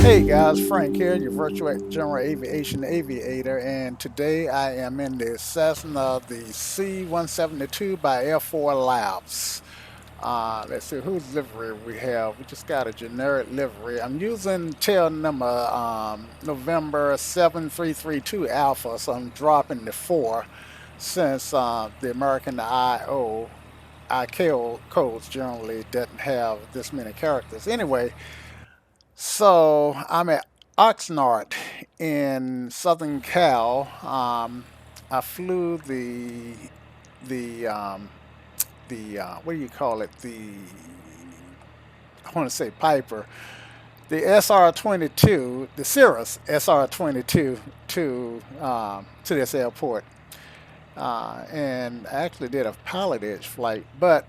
Hey guys, Frank here, your virtual general aviation aviator, and today I am in the Cessna, the C172 by AirfoilLabs. Let's see whose livery we have. We just got a generic livery. I'm using tail number November 7332 Alpha, so I'm dropping the 4 since the American ICAO codes generally doesn't have this many characters. Anyway, so I'm at Oxnard in Southern Cal. I flew the what do you call it? I want to say Piper, the SR-22, the Cirrus SR-22 to this airport, and I actually did a pilotage flight, but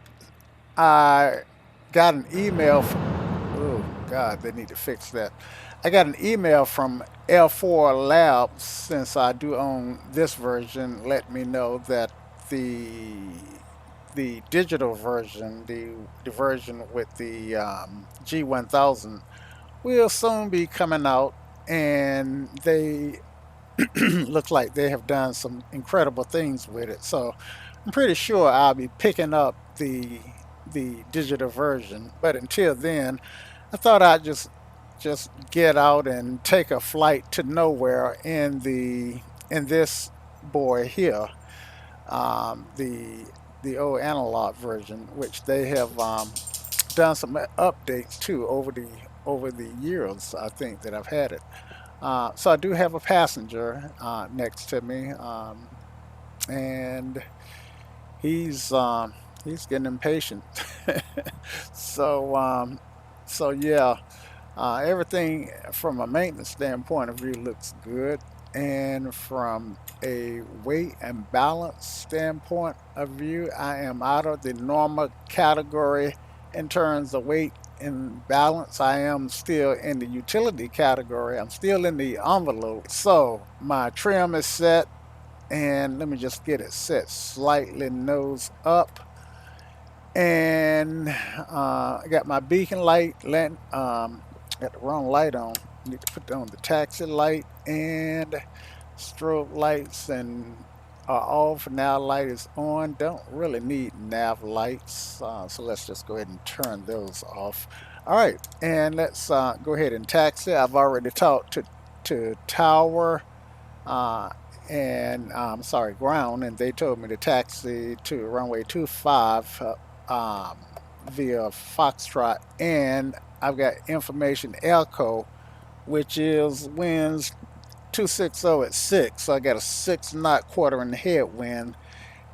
I got an email. Oh God, they need to fix that. I got an email from L4 Labs, since I do own this version, let me know that the the digital version, the version with the G1000, will soon be coming out, and they look like they have done some incredible things with it. So I'm pretty sure I'll be picking up the digital version. But until then, I thought I'd just get out and take a flight to nowhere in this boy here, the old analog version, which they have done some updates to over the years. I think that I've had it. So I do have a passenger next to me, and he's he's getting impatient. so yeah, everything from a maintenance standpoint of view looks good, and from a weight and balance standpoint of view, I am out of the normal category in terms of weight and balance. I am still in the utility category. I'm still in the envelope. So my trim is set, and let me just get it set slightly nose up. And I got my beacon light, got the wrong light on. Need to put on the taxi light, and strobe lights and are off. Now light is on. Don't really need nav lights, so let's just go ahead and turn those off. All right, and let's go ahead and taxi. I've already talked to tower uh, and sorry, ground, and they told me to taxi to runway 25 um, via Foxtrot, and I've got information Elko, which is winds 260 at 6. So I got a 6 knot quarter in the headwind,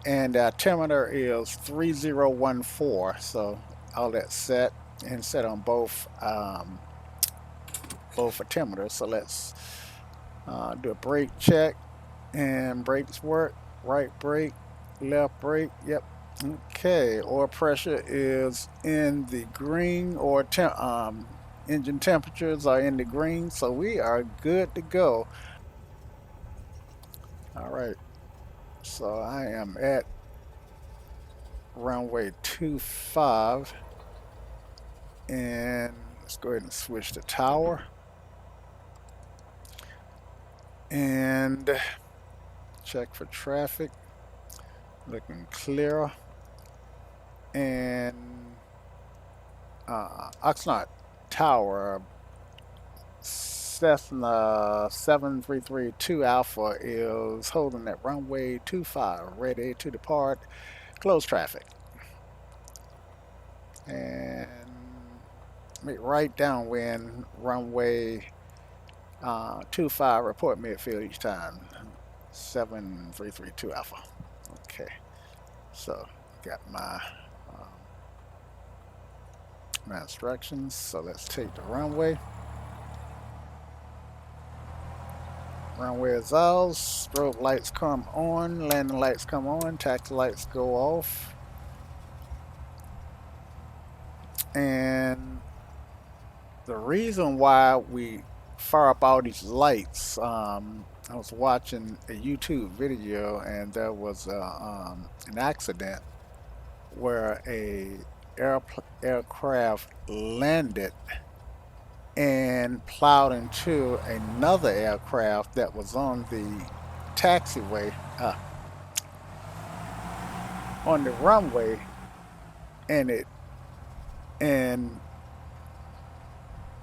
and the altimeter is 3014. So all that's set and set on both altimeters. So let's do a brake check, and brakes work. Right brake, left brake. Yep. Okay. Oil pressure is in the green, or engine temperatures are in the green. So we are good to go. All right. So I am at runway 25, and let's go ahead and switch to tower and check for traffic. Looking clear. And Oxnard Tower, Cessna 7332 Alpha is holding at runway 25, ready to depart. Close traffic. And right downwind, runway 25, report midfield each time. 7332 Alpha. Okay. So got um, my instructions. So let's take the runway. Runway is ours. Strobe lights come on. Landing lights come on. Taxi lights go off. And the reason why we fire up all these lights, I was watching a YouTube video, and there was an accident where aircraft landed and plowed into another aircraft that was on the taxiway, on the runway, and and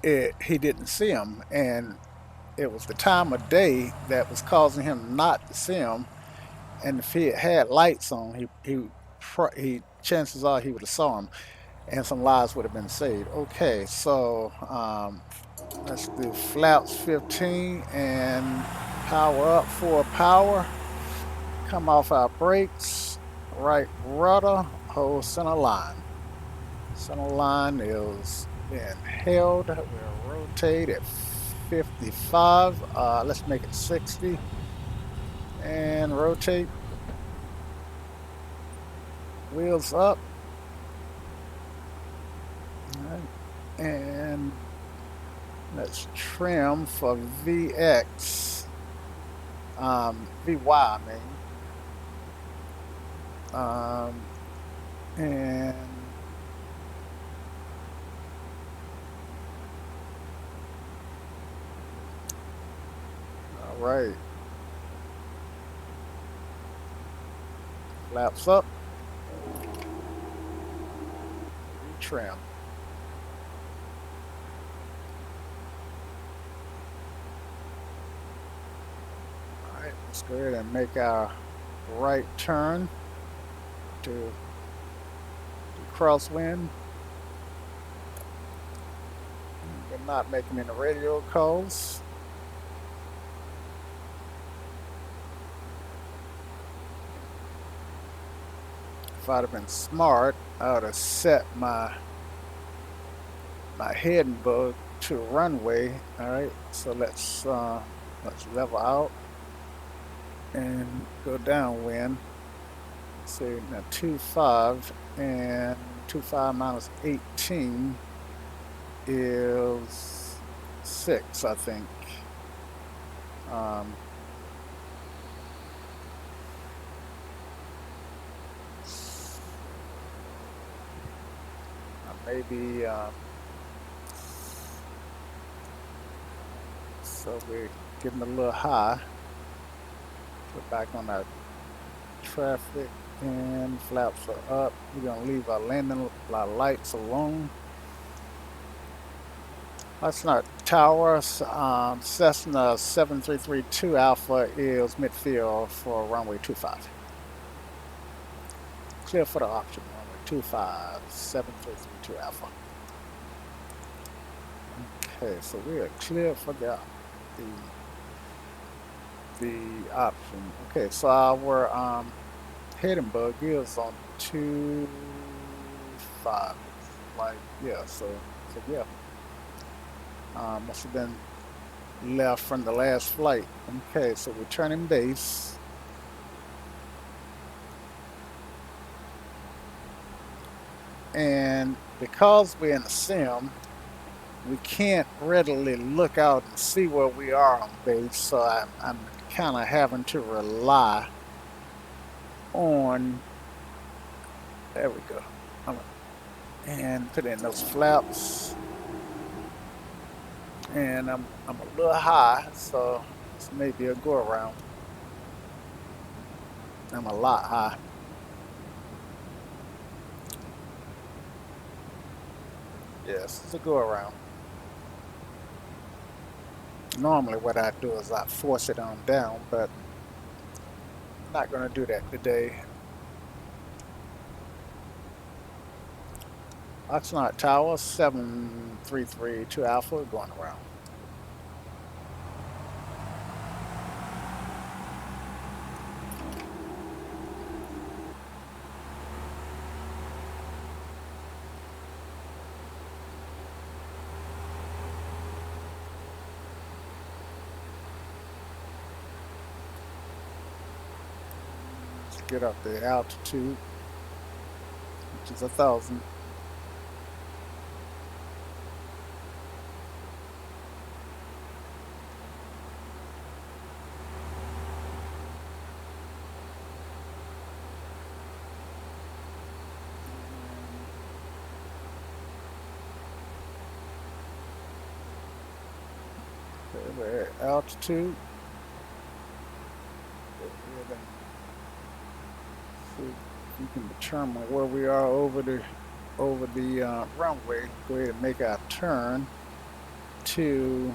he didn't see him, and it was the time of day that was causing him not to see him. And if he had lights on, he chances are he would have saw him, and some lives would have been saved. Okay, so let's do flaps 15 and power up for power. Come off our brakes. Right rudder, hold center line. Center line is being held. We'll rotate at 55. Let's make it 60 and rotate. Wheels up. All right. And let's trim for VX. VY, I mean. And all right. Flaps up. Trim. All right, let's go ahead and make our right turn to crosswind. We're not making any radio calls. If I'd have been smart, I would have set my heading bug to runway. All right, so let's level out and go downwind. See now 25 and 25 minus 18 is 6, I think. Maybe so we're getting a little high. Put back on our traffic and flaps are up. We're gonna leave our landing lights alone. Oxnard Tower, Cessna 7332 Alpha is midfield for runway 25. Clear for the option, runway 25, 7332 Alpha. Okay, so we are clear for the option. Okay, so our heading bug is on 25. Like, yeah, so yeah. Must have been left from the last flight. Okay, so we're turning base. And because we're in a sim, we can't readily look out and see where we are on base, so I'm kind of having to rely on, there we go, and put in those flaps. And I'm a little high, so this may be a go around. I'm a lot high. Yes, it's a go around. Normally what I do is I force it on down, but I'm not going to do that today. Oxnard Tower 7332 Alpha going around. Let's get up the altitude, which is 1,000. Okay, we're at altitude. See if we can determine where we are over the runway. Go ahead and make our turn to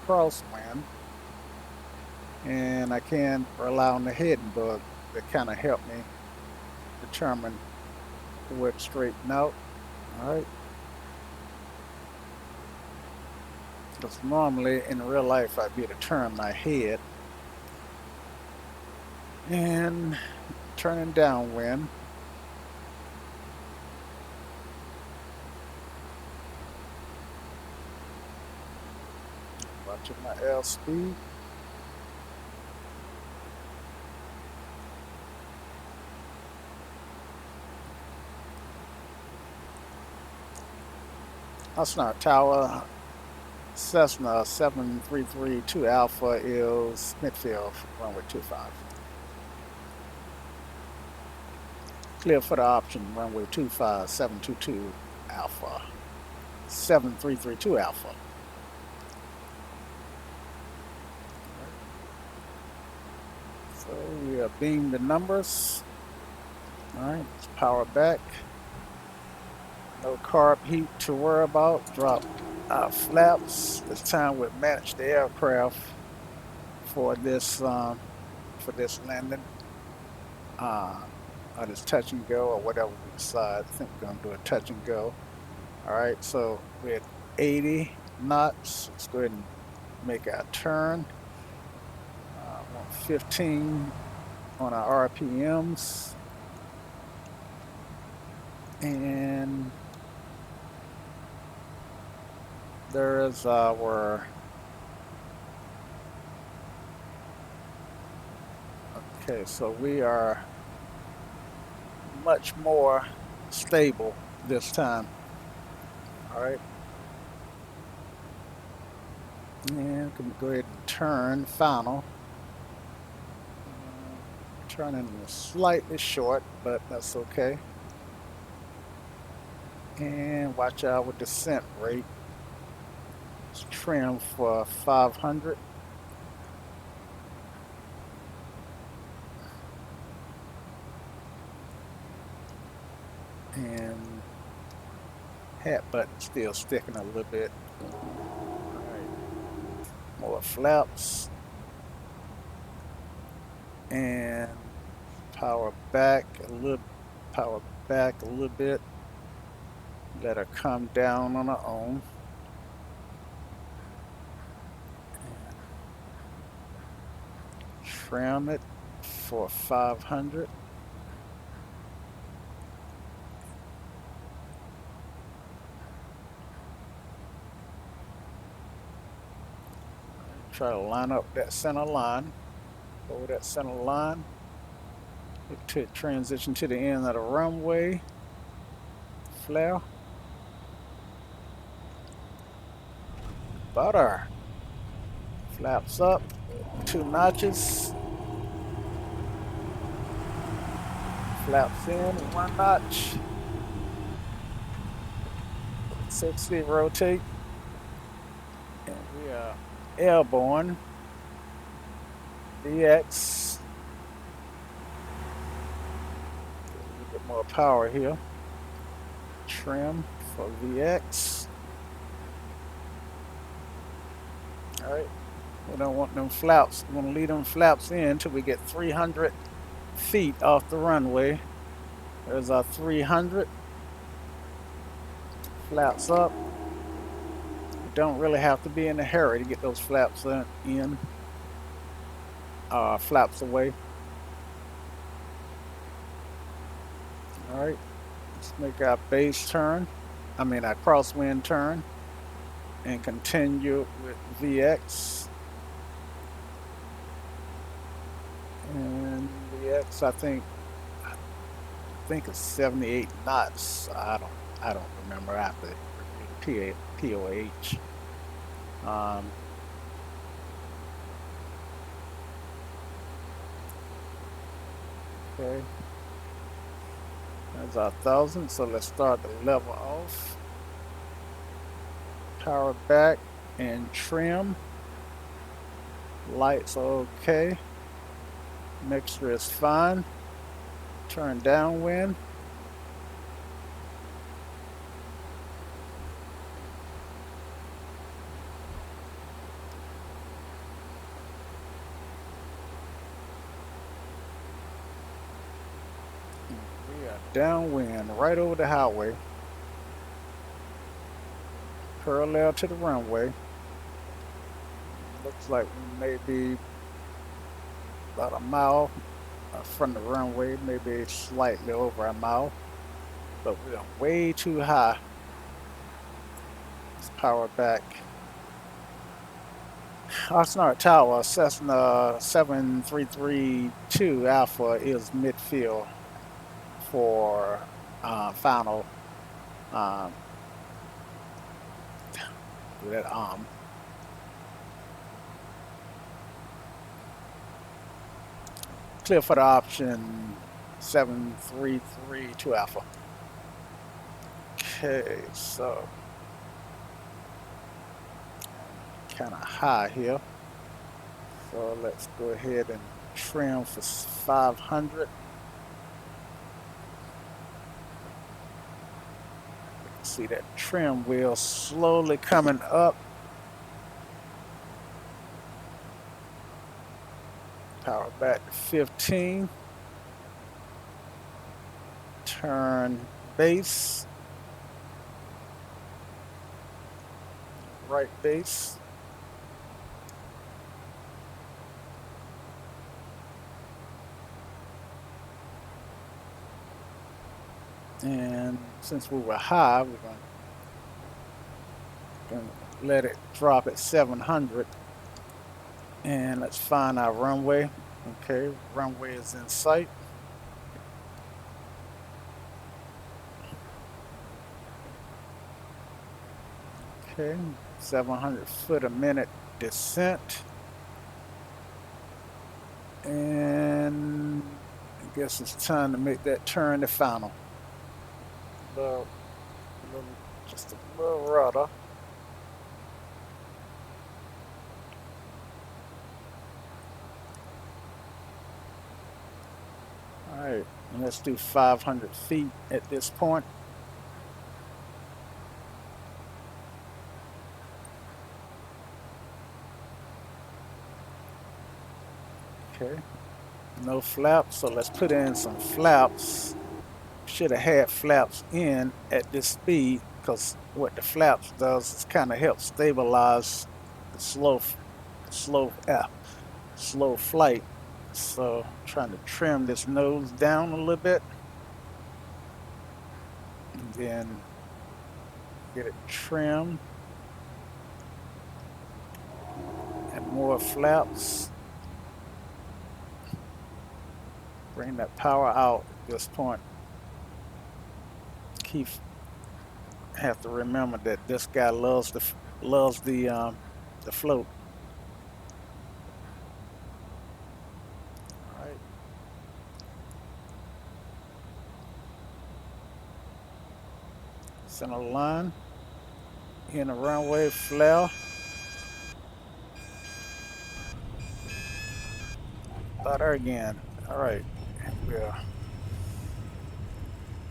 crosswind, and I can rely on the heading bug to kind of help me determine where to straighten out. All right. Because normally in real life I'd be able to turn my head and turning downwind. Watching my airspeed. Oxnard Tower, Cessna 7332 Alpha is midfield, runway 25. Clear for the option, runway 25, 722 Alpha, 7332 Alpha. So we are beamed the numbers. All right, let's power back. No carb heat to worry about. Drop our flaps. This time we'll manage the aircraft for this landing. Or this touch and go, or whatever we decide. I think we're gonna do a touch and go. All right, so we're at 80 knots. Let's go ahead and make our turn. 15 on our RPMs. And there's our, okay, so we are much more stable this time. All right. And can go ahead and turn final. Turning slightly short, but that's okay. And watch out with descent rate. Let's trim for 500. And hat button still sticking a little bit. All right. More flaps. And power back a little bit. Let her come down on her own. Trim it for 500. Try to line up that center line. Over that center line. To transition to the end of the runway. Flare. Butter. Flaps up. 2 notches. Flaps in 1 notch. 60 rotate. And we are airborne. VX. A little bit more power here. Trim for VX. All right. We don't want them flaps. We want to leave them flaps in until we get 300 feet off the runway. There's our 300. Flaps up. You don't really have to be in a hurry to get those flaps in. Flaps away. All right. Let's make our base turn. I mean our crosswind turn. And continue with VX. And VX, I think it's 78 knots. I don't remember after POH. Okay. That's our 1,000. So let's start the level off. Power back. and trim. Lights okay. Mixture is fine. Turn downwind. We are downwind right over the highway. Parallel to the runway. Looks like we may be about a mile from the runway, maybe slightly over a mile, but we are way too high. Let's power back. Oxnard Tower, Cessna 7332 Alpha is midfield for final that clear for the option 7332 Alpha. Okay, so kind of high here. So let's go ahead and trim for 500. See that trim wheel slowly coming up. Power back to 15. Turn base. Right base. And since we were high, we're going to let it drop at 700. And let's find our runway. Okay, runway is in sight. Okay, 700 foot a minute descent. And I guess it's time to make that turn to final. Just a little rudder. All right, and let's do 500 feet at this point. Okay, no flaps, so let's put in some flaps. Should have had flaps in at this speed, because what the flaps does is kind of help stabilize the slow flight. So trying to trim this nose down a little bit, and then get it trimmed, and more flaps. Bring that power out at this point. Have to remember that this guy loves the float. All right. Center line. In the runway flare. Start her again. All right. We'll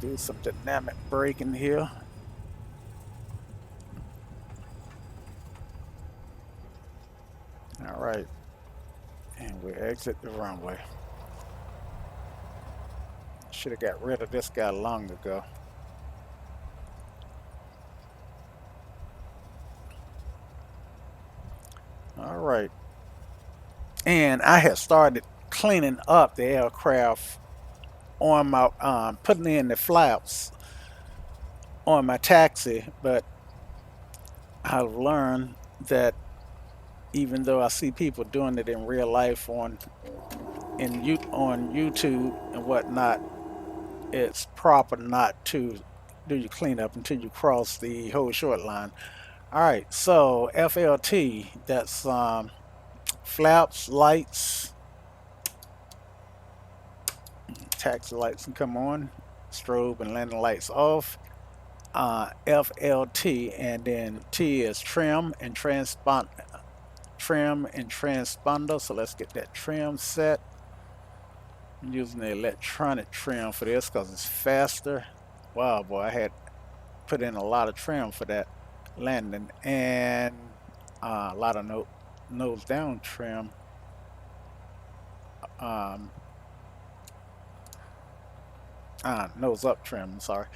do some dynamic braking here. All right, and we exit the runway. Should have got rid of this guy long ago. All right, and I had started cleaning up the aircraft on my putting in the flaps on my taxi, but I've learned that even though I see people doing it in real life on YouTube and whatnot, it's proper not to do your cleanup until you cross the whole short line. All right, so FLT, that's flaps, lights, taxi lights can come on, strobe and landing lights off. FLT, and then T is trim and transponder. So let's get that trim set. I'm using the electronic trim for this because it's faster. Wow, boy, I had put in a lot of trim for that landing, and a lot of nose down trim. Nose up trim, I'm sorry,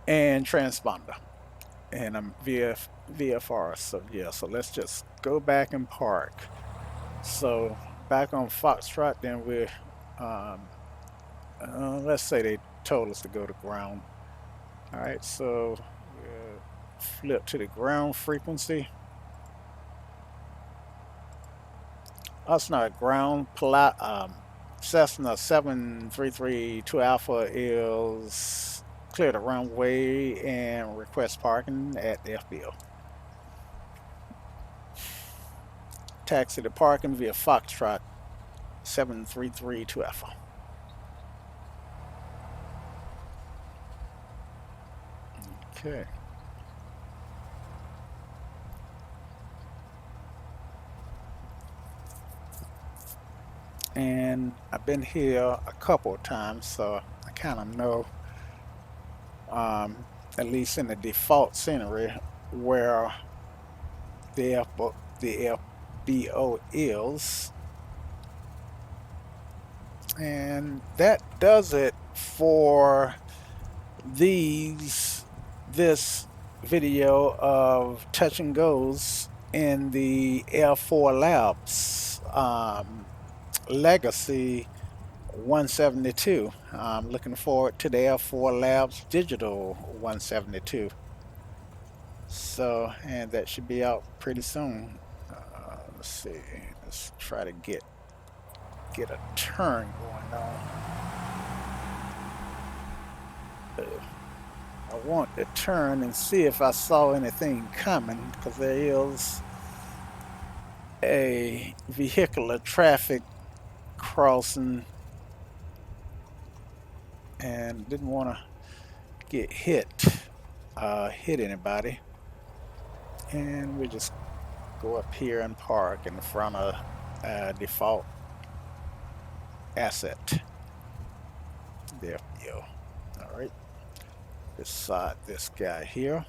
and transponder, and I'm VFR. So yeah, so let's just go back and park. So back on Foxtrot, then we're let's say they told us to go to ground. All right, so flip to the ground frequency. Oxnard ground. Cessna 7332 Alpha is clear the runway and request parking at the FBO. Taxi to parking via Foxtrot 7332 Alpha. Okay. And I've been here a couple of times, so I kind of know, at least in the default scenery, where the FBO is. And that does it for this video of touch and goes in the AirfoilLabs Legacy 172. I'm looking forward to the AirfoilLabs Digital 172. So, and that should be out pretty soon. Let's see. Let's try to get a turn going on. I want to turn and see if I saw anything coming, because there is a vehicular traffic crossing and didn't want to get hit anybody. And we just go up here and park in front of default asset. There we go. All right. Beside this guy here.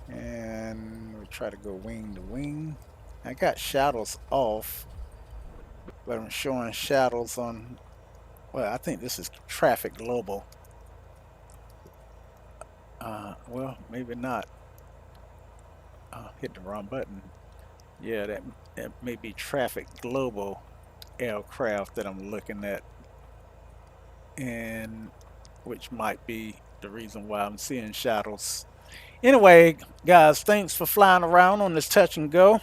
And we try to go wing to wing. I got shadows off, but I'm showing shadows on, well, I think this is traffic global. Well, maybe not. Hit the wrong button. Yeah, that may be traffic global aircraft that I'm looking at, and which might be the reason why I'm seeing shadows. Anyway, guys, thanks for flying around on this touch and go.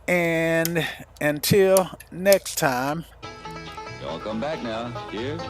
And until next time. Y'all come back now. Cheers.